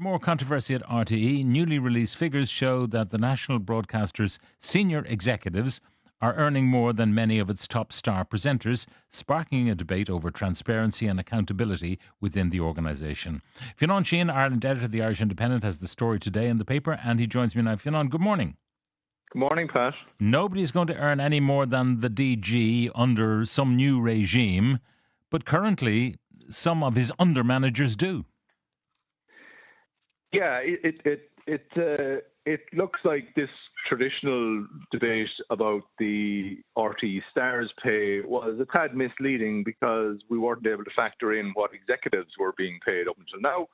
More controversy at RTE. Newly released figures show that the national broadcaster's senior executives are earning more than many of its top star presenters, sparking a debate over transparency and accountability within the organisation. Fionnan Sheahan, Ireland editor of the Irish Independent, has the story today in the paper, and he joins me now. Fionnan, good morning. Good morning, Pat. Nobody's going to earn any more than the DG under some new regime, but currently some of his under-managers do. Yeah, it looks like this traditional debate about the RTE stars pay was a tad misleading because we weren't able to factor in what executives were being paid up until now.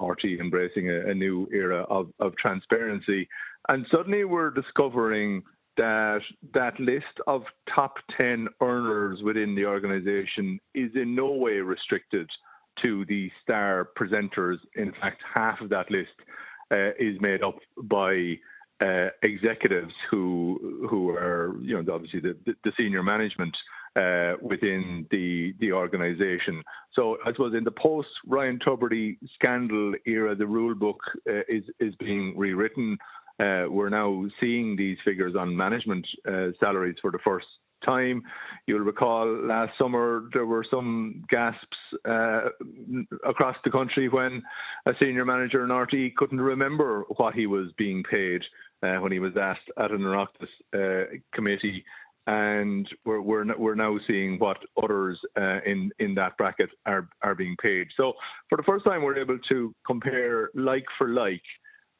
RTE embracing a new era of transparency. And suddenly we're discovering that list of top 10 earners within the organisation is in no way restricted to the star presenters. In fact, half of that list is made up by executives who are, obviously the senior management within the organisation. So I suppose in the post-Ryan Tubridy scandal era, the rule book is being rewritten. We're now seeing these figures on management salaries for the first time. You'll recall last summer there were some gasps across the country when a senior manager in RTE couldn't remember what he was being paid when he was asked at an Oireachtas committee. And we're now seeing what others in that bracket are being paid. So for the first time, we're able to compare like for like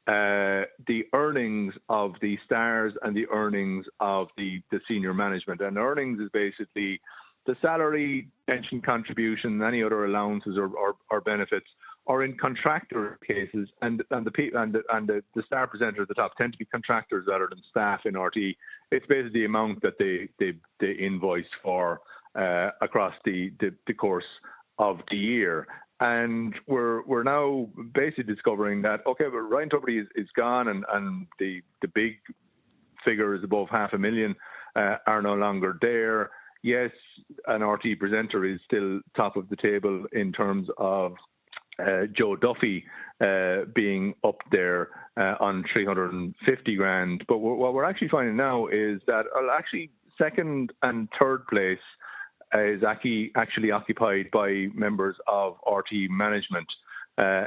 the earnings of the stars and the earnings of the senior management. And earnings is basically the salary, pension contribution, any other allowances or benefits, or in contractor cases, and the star presenter at the top tend to be contractors rather than staff in RTE. It's basically the amount that they invoice for across the course of the year. And we're now basically discovering that, okay, but Ryan Tubridy is gone and the big figures above $500,000 are no longer there. Yes, an RTE presenter is still top of the table in terms of Joe Duffy being up there on 350 grand. But what we're actually finding now is that actually second and third place is actually occupied by members of RTE management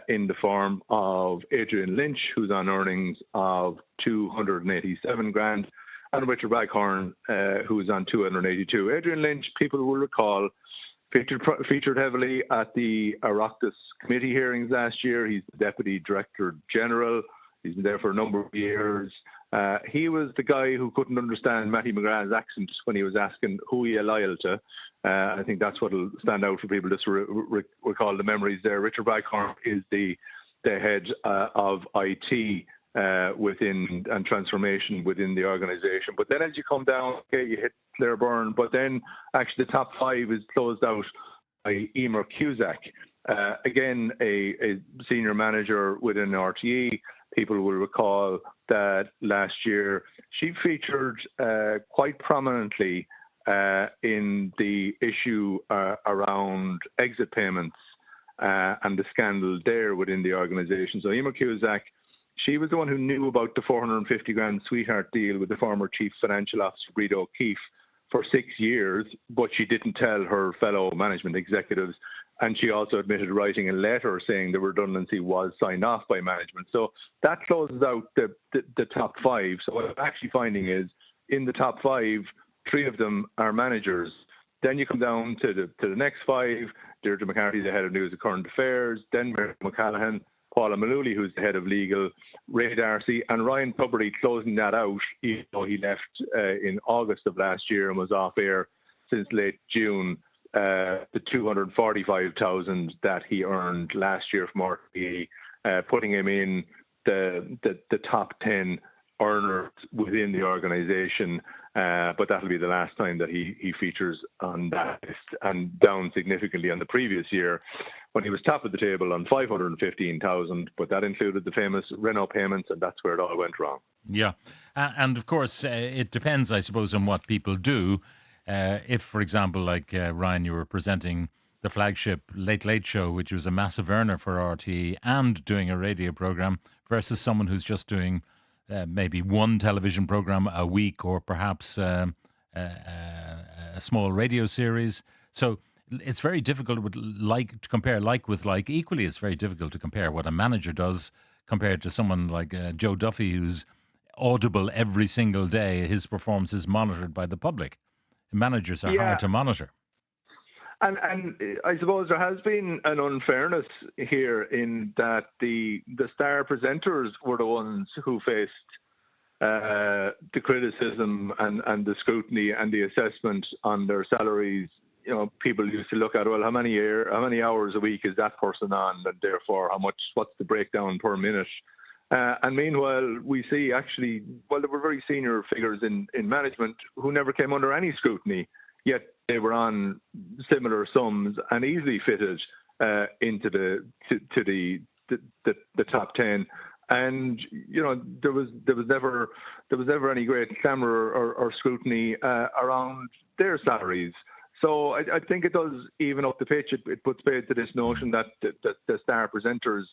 in the form of Adrian Lynch, who's on earnings of 287 grand, and Richard Raghorn, who's on 282. Adrian Lynch, people will recall, featured heavily at the Oireachtas committee hearings last year. He's the Deputy Director General. He's been there for a number of years. He was the guy who couldn't understand Matty McGrath's accent when he was asking who he loyal to. I think that's what will stand out for people, just to recall the memories there. Richard Raghorn is the head of IT within and transformation within the organisation. But then as you come down, okay, you hit Claire Byrne, but then actually the top five is closed out by Emer Cusack. Again, a senior manager within RTE. People will recall that last year she featured quite prominently in the issue around exit payments and the scandal there within the organisation. So Emer Cusack, she was the one who knew about the 450 grand sweetheart deal with the former Chief Financial Officer, Breda O'Keefe, for 6 years, but she didn't tell her fellow management executives. And she also admitted writing a letter saying the redundancy was signed off by management. So that closes out the top five. So what I'm actually finding is in the top five, 3 of them are managers. Then you come down to the next 5, Deirdre McCarthy, the head of News and Current Affairs, then Mary McCallaghan, Paula Mullooly, who's the head of legal, Ray Darcy, and Ryan Tubridy closing that out, even though he left in August of last year and was off air since late June. The 245,000 that he earned last year from RTE, putting him in the top 10 earners within the organisation. But that'll be the last time that he features on that list, and down significantly on the previous year when he was top of the table on 515,000. But that included the famous Renault payments, and that's where it all went wrong. Yeah, and of course it depends, I suppose, on what people do. If, for example, like Ryan, you were presenting the flagship Late Late Show, which was a massive earner for RTE, and doing a radio program, versus someone who's just doing maybe one television program a week, or perhaps a small radio series. So it's very difficult to compare like with like. Equally, it's very difficult to compare what a manager does compared to someone like Joe Duffy, who's audible every single day. His performance is monitored by the public. Managers are hard to monitor. And I suppose there has been an unfairness here in that the star presenters were the ones who faced the criticism and the scrutiny and the assessment on their salaries. You know, people used to look at, well, how many hours a week is that person on, and therefore what's the breakdown per minute? And meanwhile, we see actually, well, there were very senior figures in management who never came under any scrutiny, yet they were on similar sums and easily fitted into the top 10. And you know, there was never any great clamour or scrutiny around their salaries. So I think it does even up the pitch. It puts paid to this notion that the star presenters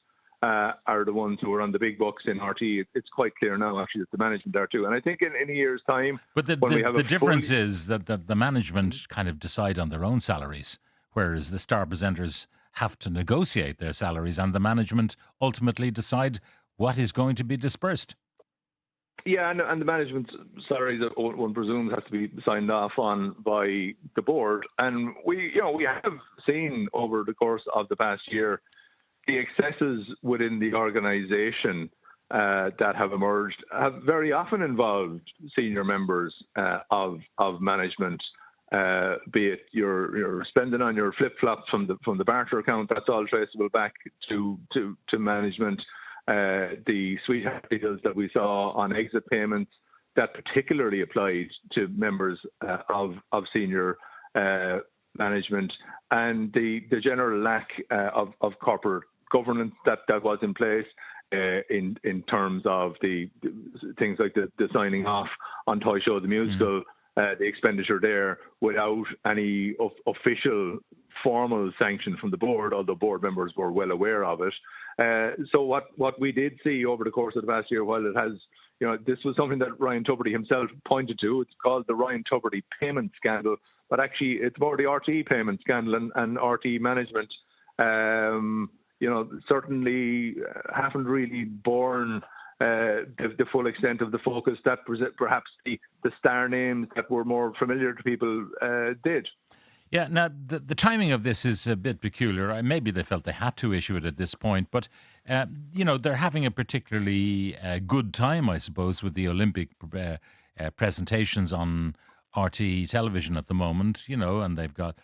are the ones who are on the big bucks in RT. It's quite clear now, actually, that the management are too. And I think in a year's time... But the difference is that the management kind of decide on their own salaries, whereas the star presenters have to negotiate their salaries, and the management ultimately decide what is going to be dispersed. Yeah, and the management salaries, one presumes, has to be signed off on by the board. And we have seen over the course of the past year the excesses within the organisation that have emerged have very often involved senior members of management. Be it you're spending on your flip flops from the barter account, that's all traceable back to management. The sweetheart deals that we saw on exit payments, that particularly applied to members of senior management, and the general lack of corporate governance that was in place in terms of the things like the signing off on Toy Show the Musical, the expenditure there without any official formal sanction from the board, although board members were well aware of it. So what we did see over the course of the past year, while it has, this was something that Ryan Tubridy himself pointed to. It's called the Ryan Tubridy payment scandal, but actually it's more the RTE payment scandal, and RTE management, certainly haven't really borne the full extent of the focus that perhaps the star names that were more familiar to people did. Yeah, now the timing of this is a bit peculiar. Maybe they felt they had to issue it at this point, but they're having a particularly good time, I suppose, with the Olympic presentations on RTE television at the moment. And they've got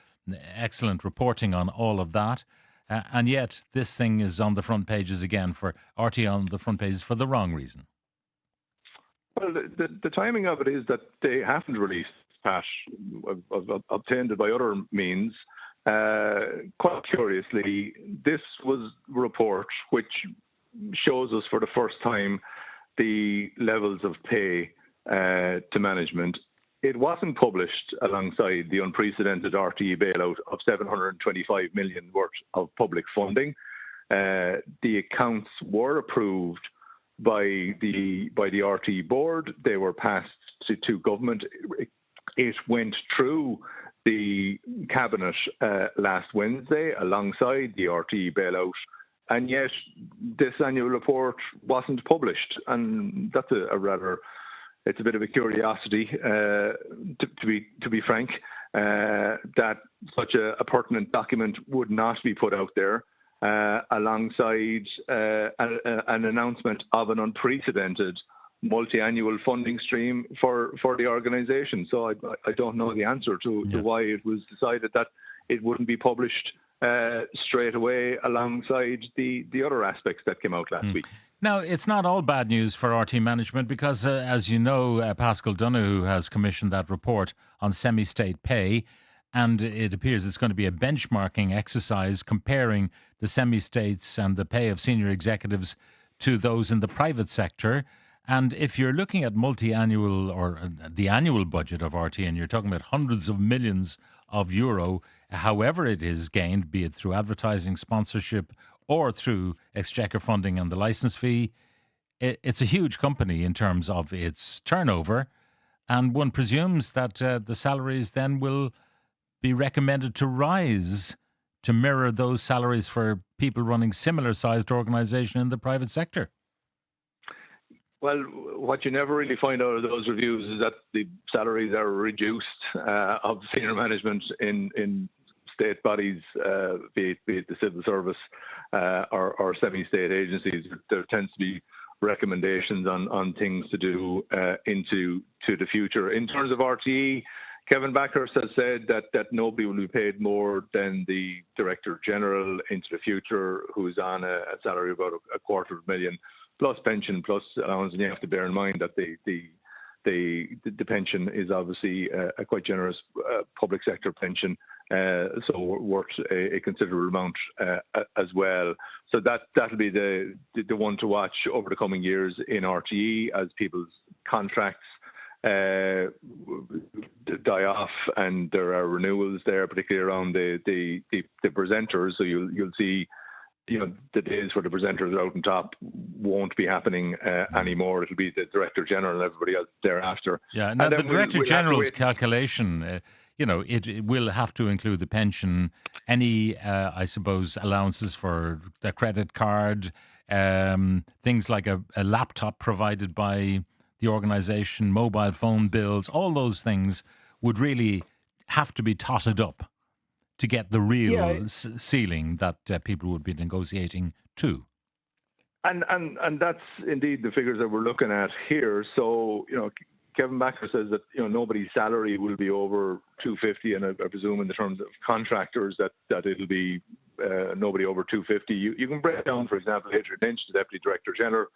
excellent reporting on all of that, and yet this thing is on the front pages again, for RTE on the front pages for the wrong reason. Well, the timing of it is that they haven't released cash, obtained it by other means. Quite curiously, this was a report which shows us for the first time the levels of pay to management. It wasn't published alongside the unprecedented RTE bailout of $725 million worth of public funding. The accounts were approved by the RTE board. They were passed to government. It went through the cabinet last Wednesday alongside the RTE bailout, and yet this annual report wasn't published, and that's it's a bit of a curiosity, to be frank, that such a pertinent document would not be put out there alongside an announcement of an unprecedented multi-annual funding stream for the organisation. So I don't know the answer to why it was decided that it wouldn't be published straight away alongside the other aspects that came out last week. Now, it's not all bad news for RT management because, as you know, Pascal Donoghue has commissioned that report on semi-state pay, and it appears it's going to be a benchmarking exercise comparing the semi-states and the pay of senior executives to those in the private sector. And if you're looking at multi-annual or the annual budget of RT, and you're talking about hundreds of millions of euro, however it is gained, be it through advertising, sponsorship, or through exchequer funding and the license fee. It's a huge company in terms of its turnover, and one presumes that the salaries then will be recommended to rise to mirror those salaries for people running similar-sized organisation in the private sector. Well, what you never really find out of those reviews is that the salaries are reduced of senior management in state bodies, be it the civil service or semi-state agencies. There tends to be recommendations on things to do into the future. In terms of RTE, Kevin Backhurst has said that nobody will be paid more than the Director General into the future, who's on a salary of about $250,000 plus pension plus allowance. And you have to bear in mind that the pension is obviously a quite generous public sector pension, so worth a considerable amount as well. So that'll be the one to watch over the coming years in RTE as people's contracts die off, and there are renewals there, particularly around the presenters. So you'll see, the days where the presenters are out on top won't be happening anymore. It'll be the Director General and everybody else thereafter. Yeah, now the Director General's calculation, it will have to include the pension, any, I suppose, allowances for the credit card, things like a laptop provided by the organisation, mobile phone bills, all those things would really have to be totted up to get the real ceiling that people would be negotiating to. And that's indeed the figures that we're looking at here. So, Kevin Backer says that, nobody's salary will be over 250, and I presume in the terms of contractors that it'll be nobody over 250. You can break down, for example, Adrian Lynch, the Deputy Director General.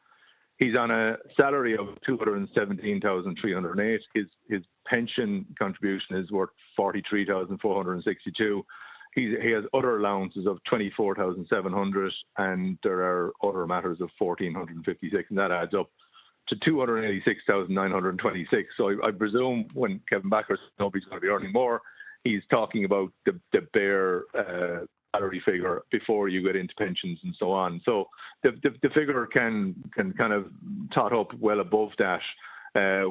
He's on a salary of $217,308. His pension contribution is worth $43,462. He has other allowances of $24,700, and there are other matters of $1,456, and that adds up to $286,926. So I presume when Kevin Backer says nobody's going to be earning more, he's talking about the bare salary figure before you get into pensions and so on. So the figure can kind of tot up well above that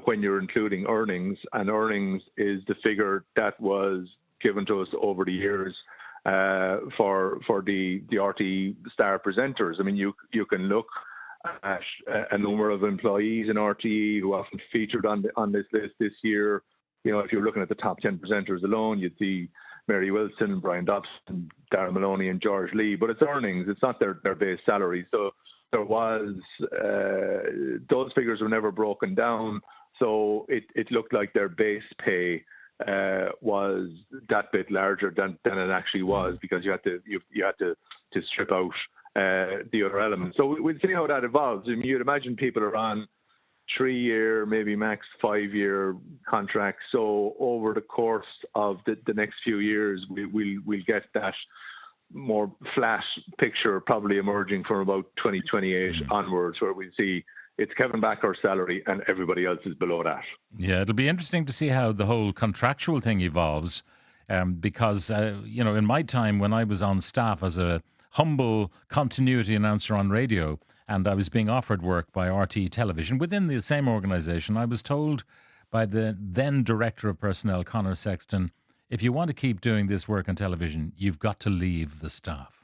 when you're including earnings, and earnings is the figure that was given to us over the years for the RTE star presenters. I mean, you can look at a number of employees in RTE who often featured on this list this year. If you're looking at the top 10 presenters alone, you'd see Mary Wilson, Brian Dobson, Darren Maloney, and George Lee. But it's earnings; it's not their base salary. So there was those figures were never broken down. So it looked like their base pay was that bit larger than it actually was, because you had to strip out the other elements. So we'll see how that evolves. I mean, you'd imagine people are on 3-year, maybe max 5-year contracts. So over the course of the next few years, we'll get that more flat picture probably emerging from about 2028 onwards, where we see it's Kevin Backer's salary and everybody else is below that. Yeah, it'll be interesting to see how the whole contractual thing evolves, because, in my time when I was on staff as a humble continuity announcer on radio, and I was being offered work by RTE Television within the same organisation, I was told by the then Director of Personnel, Conor Sexton, if you want to keep doing this work on television, you've got to leave the staff.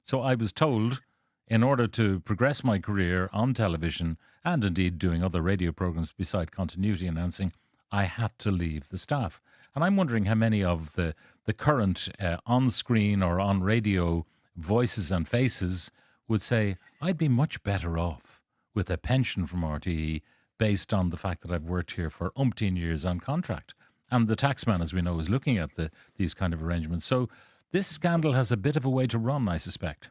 So I was told, in order to progress my career on television and indeed doing other radio programmes beside continuity announcing, I had to leave the staff. And I'm wondering how many of the current on-screen or on-radio voices and faces would say, I'd be much better off with a pension from RTE based on the fact that I've worked here for umpteen years on contract. And the taxman, as we know, is looking at these kind of arrangements. So this scandal has a bit of a way to run, I suspect.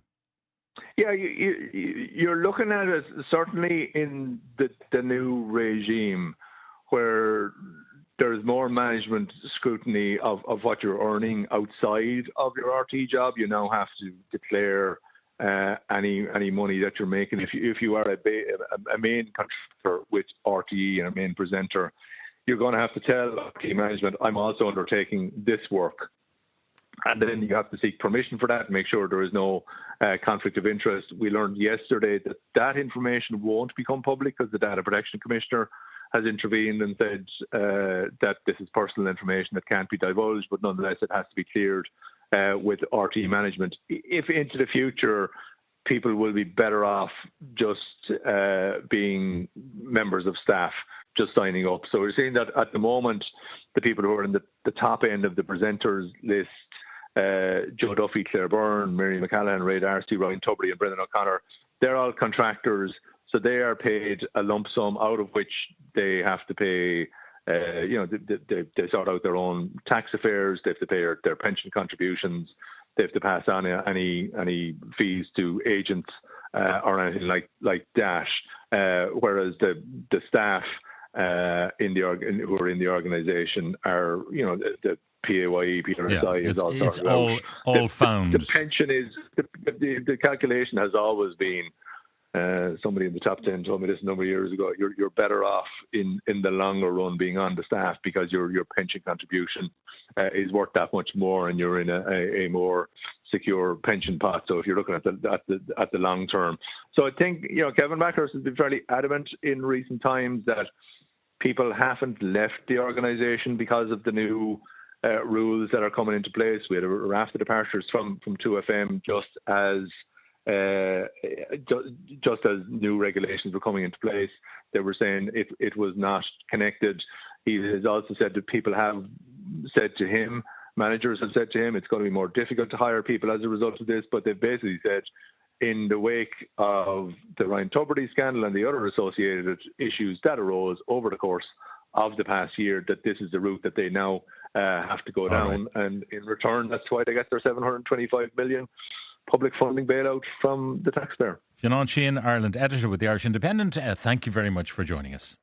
Yeah, you're looking at it certainly in the new regime, where there's more management scrutiny of what you're earning outside of your RTE job. You now have to declare any money that you're making. If you are a main contractor with RTE and a main presenter, you're going to have to tell key management, I'm also undertaking this work. And then you have to seek permission for that and make sure there is no conflict of interest. We learned yesterday that that information won't become public because the Data Protection Commissioner has intervened and said that this is personal information that can't be divulged, but nonetheless it has to be cleared with RT management. If into the future people will be better off just being members of staff, just signing up. So we're seeing that at the moment, the people who are in the top end of the presenters list, Joe Duffy, Claire Byrne, Mary McCallaghan, Ray Darcy, Ryan Tubridy and Brendan O'Connor, they're all contractors. So they are paid a lump sum out of which they have to pay, they sort out their own tax affairs, they have to pay their pension contributions, they have to pass on any fees to agents or anything like that. Whereas the staff who are in the organisation are, the PAYE, PRSI is all it's all found. The pension is the calculation has always been. Somebody in the top 10 told me this a number of years ago. You're better off in the longer run being on the staff because your pension contribution is worth that much more, and you're in a more secure pension pot. So if you're looking at the long term, so I think Kevin Backhurst has been fairly adamant in recent times that people haven't left the organisation because of the new rules that are coming into place. We had a raft of departures from 2FM just as new regulations were coming into place. They were saying it was not connected. He has also said that people have said to him, managers have said to him, it's going to be more difficult to hire people as a result of this. But they've basically said, in the wake of the Ryan Tubridy scandal and the other associated issues that arose over the course of the past year, that this is the route that they now have to go down. Right. And in return, that's why they get their $725 million public funding bailout from the taxpayer. Fionnan Sheahan, Ireland editor with the Irish Independent. Thank you very much for joining us.